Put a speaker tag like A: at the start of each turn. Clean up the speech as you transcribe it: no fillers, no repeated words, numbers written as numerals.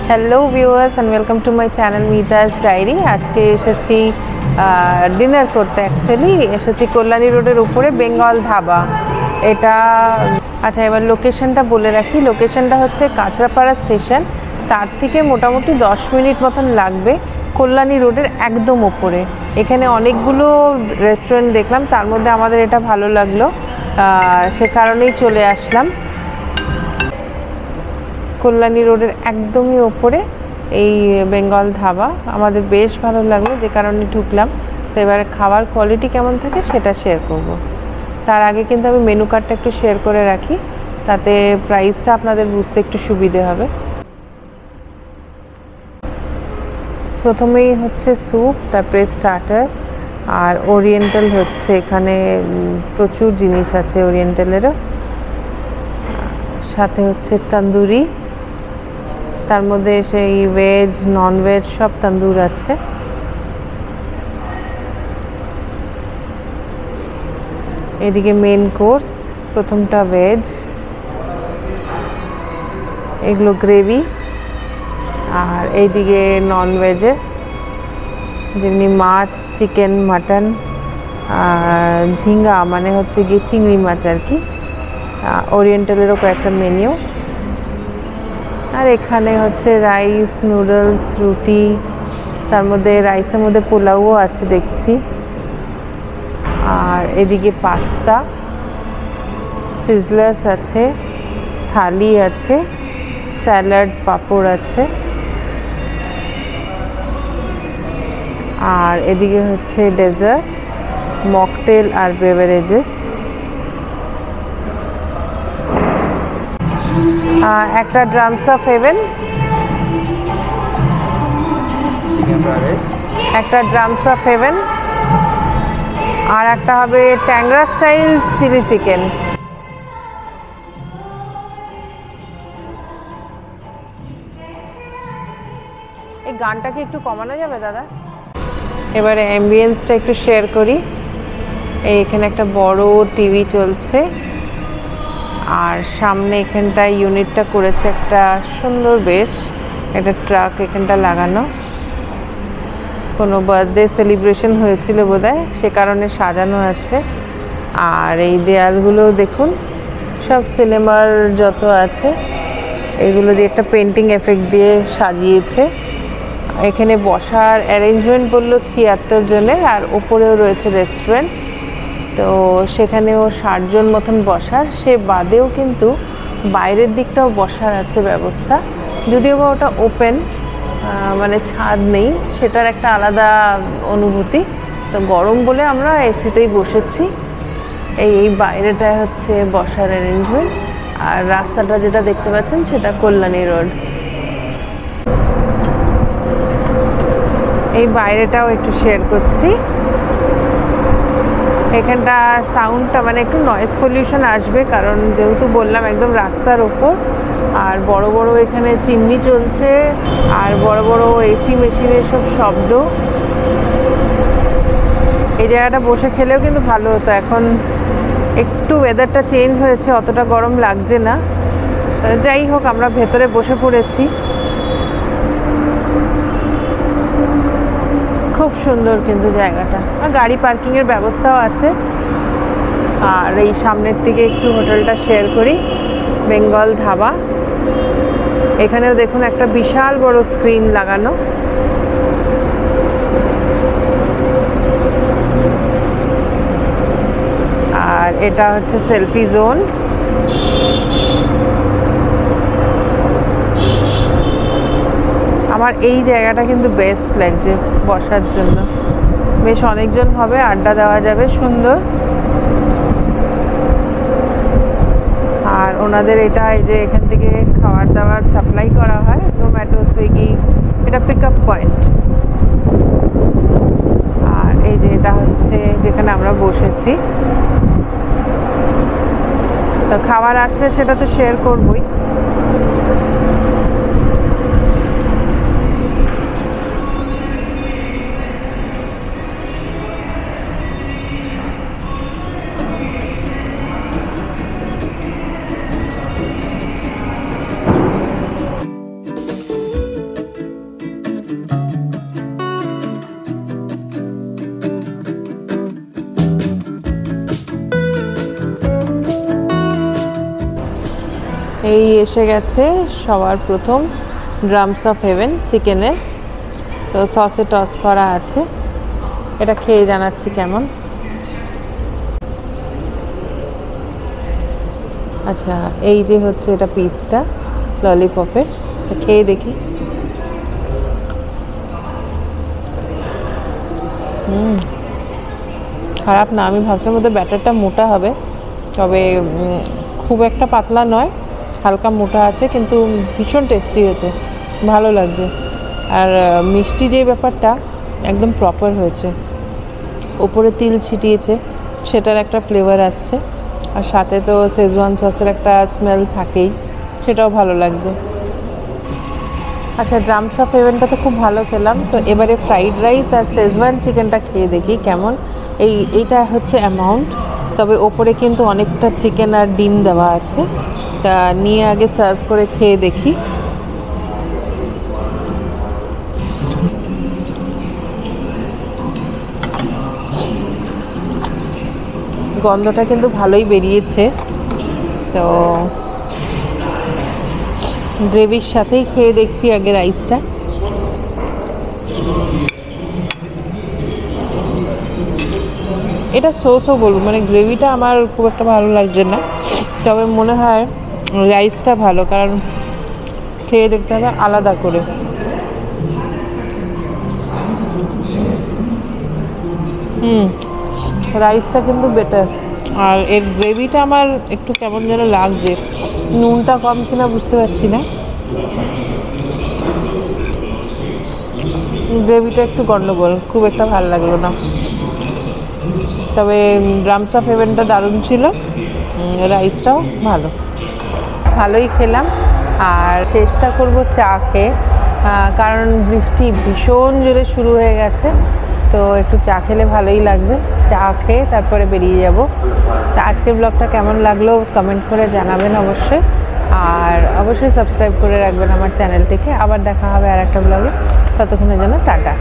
A: Hello viewers and welcome to my channel Mita's diary. আজকে এসেছি dinner করতে, অ্যাকচুয়ালি এসেছি কল্যাণী রোডের উপরে বেঙ্গল ধাবা। এটা আচ্ছা, এবার লোকেশনটা বলে রাখি। লোকেশনটা হচ্ছে কাঁচরাপাড়া স্টেশন, তার থেকে মোটামুটি 10 মিনিট মতন লাগবে। কল্যাণী রোডের একদম ওপরে। এখানে অনেকগুলো রেস্টুরেন্ট দেখলাম, তার মধ্যে আমাদের এটা ভালো লাগলো, সে কারণেই চলে আসলাম। কল্যাণী রোডের একদমই ওপরে এই বেঙ্গল ধাবা আমাদের বেশ ভালো লাগলো, যে কারণে ঢুকলাম। তো এবারে খাবার কোয়ালিটি কেমন থাকে সেটা শেয়ার করব। তার আগে কিন্তু আমি মেনু কার্ডটা একটু শেয়ার করে রাখি, তাতে প্রাইসটা আপনাদের বুঝতে একটু সুবিধে হবে। প্রথমেই হচ্ছে স্যুপ, তারপরে স্টার্টার, আর ওরিয়েন্টাল হচ্ছে, এখানে প্রচুর জিনিস আছে ওরিয়েন্টালেরও। সাথে হচ্ছে তন্দুরি, তার মধ্যে সেই ভেজ নন ভেজ সব তন্দুর আছে। এদিকে মেন কোর্স, প্রথমটা ভেজ, এগুলো গ্রেভি, আর এইদিকে নন ভেজে যেমনি মাছ, চিকেন, মাটন, ঝিঙ্গা মানে হচ্ছে গিয়ে চিংড়ি মাছ আর কি। ওরিয়েন্টালেরও কয়েকটা মেনু। আর এখানে হচ্ছে রাইস, নুডলস, রুটি, তার মধ্যে রাইসের মধ্যে পোলাওও আছে দেখছি। আর এদিকে পাস্তা, সিজলার্স আছে, থালি আছে, স্যালাড, পাঁপড় আছে। আর এদিকে হচ্ছে ডেজার্ট, মকটেল আর বেভারেজেস। একটা ড্রামস অফ হেভেন, একটা ড্রামস অফ হেভেন, আর একটা হবে ট্যাংরা স্টাইল চিলি চিকেন। এই গানটা কি একটু কমানো যাবে দাদা? এবারে অ্যাম্বিয়েন্সটা একটু শেয়ার করি। এখানে একটা বড় টিভি চলছে, আর সামনে এখানটায় ইউনিটটা করেছে একটা সুন্দর, বেশ একটা ট্রাক এখানটা লাগানো। কোনো বার্থডে সেলিব্রেশন হয়েছিল বোধহয়, সে কারণে সাজানো আছে। আর এই দেয়ালগুলো দেখুন, সব সিনেমার যত আছে এগুলো দিয়ে একটা পেন্টিং এফেক্ট দিয়ে সাজিয়েছে। এখানে বসার অ্যারেঞ্জমেন্ট বললো 76 জনের, আর ওপরেও রয়েছে রেস্টুরেন্ট, তো সেখানেও 60 জন মতন বসার। সে বাদেও কিন্তু বাইরের দিকটাও বসার আছে ব্যবস্থা, যদিও বা ওটা ওপেন, মানে ছাদ নেই, সেটার একটা আলাদা অনুভূতি। তো গরম বলে আমরা এসিতেই বসেছি। এই বাইরেটায় হচ্ছে বসার অ্যারেঞ্জমেন্ট, আর রাস্তাটা যেটা দেখতে পাচ্ছেন সেটা কল্যাণী রোড। এই বাইরেটাও একটু শেয়ার করছি। এখানটা সাউন্ডটা মানে একটু নয়েজ পলিউশন আসবে, কারণ যেহেতু বললাম একদম রাস্তার ওপর, আর বড় বড় এখানে চিমনি চলছে, আর বড় বড় এসি মেশিনের সব শব্দ। এই জায়গাটা বসে খেলেও কিন্তু ভালো হতো, এখন একটু ওয়েদারটা চেঞ্জ হয়েছে, অতটা গরম লাগছে না। যাই হোক, আমরা ভেতরে বসে পড়েছি। খুব সুন্দর কিন্তু জায়গাটা, গাড়ি পার্কিংয়ের ব্যবস্থাও আছে। আর এই সামনের দিকে একটু হোটেলটা শেয়ার করি, বেঙ্গল ধাবা। এখানেও দেখুন একটা বিশাল বড় স্ক্রিন লাগানো। আর এটা হচ্ছে সেলফি জোন। আমার এই জায়গাটা কিন্তু বেস্ট লাগছে বসার জন্য, বেশ অনেকজন হবে, আড্ডা দেওয়া যাবে সুন্দর। আর ওনাদের এটা, এই যে এখান থেকে খাবার দাবার সাপ্লাই করা হয়, জোম্যাটো, সুইগি, এটা পিক আপ পয়েন্ট। আর এই যে এটা হচ্ছে যেখানে আমরা বসেছি। তো খাবার আসলে সেটা তো শেয়ার করবই। এই এসে গেছে সবার প্রথম ড্রামস অফ হেভেন চিকেনের। তো সসে টস করা আছে, এটা খেয়ে জানাচ্ছি কেমন। আচ্ছা, এই যে হচ্ছে এটা পিসটা ললিপপের, তো খেয়ে দেখি। খারাপ না, আমি ভাবছিলাম ওদের ব্যাটারটা মোটা হবে, তবে খুব একটা পাতলা নয়, হালকা মোটা আছে, কিন্তু ভীষণ টেস্টি হয়েছে, ভালো লাগছে। আর মিষ্টি যে ব্যাপারটা একদম প্রপার হয়েছে, ওপরে তিল ছিটিয়েছে, সেটার একটা ফ্লেভার আসছে, আর সাথে তো শেজওয়ান সসের একটা স্মেল থাকেই, সেটাও ভালো লাগছে। আচ্ছা, ড্রামস অফ হেভেনটা তো খুব ভালো খেলাম, তো এবারে ফ্রাইড রাইস আর শেজওয়ান চিকেনটা খেয়ে দেখি কেমন। এইটা হচ্ছে অ্যামাউন্ট, তবে ওপরে কিন্তু অনেকটা চিকেন আর ডিম দেওয়া আছে। তা নিয়ে আগে সার্ভ করে খেয়ে দেখি। গন্ধটা কিন্তু ভালোই বেরিয়েছে, তো গ্রেভির সাথেই খেয়ে দেখছি আগে রাইসটা। এটা সোসও বলবো, মানে গ্রেভিটা আমার খুব একটা ভালো লাগছে না, তবে মনে হয় রাইসটা ভালো, কারণ খেয়ে দেখতে হবে আলাদা করে। রাইসটা কিন্তু বেটার, আর এর গ্রেভিটা আমার একটু কেমন যেন লাগছে, নুনটা কম কিনা বুঝতে পারছি না, গ্রেভিটা একটু গন্ডগোল, খুব একটা ভালো লাগলো না। তবে ড্রামস অফ হেভেনটা দারুণ ছিল, রাইসটাও ভালোই খেলাম। আর চেষ্টা করব চা খেয়ে, কারণ বৃষ্টি ভীষণ জোরে শুরু হয়ে গেছে, তো একটু চা খেলে ভালোই লাগবে। চা খেয়ে তারপরে বেরিয়ে যাব। তো আজকের ব্লগটা কেমন লাগলো কমেন্ট করে জানাবেন অবশ্যই, আর অবশ্যই সাবস্ক্রাইব করে রাখবেন আমার চ্যানেলটিকে। আবার দেখা হবে আর একটা ব্লগে, ততক্ষণের জন্য টাটা।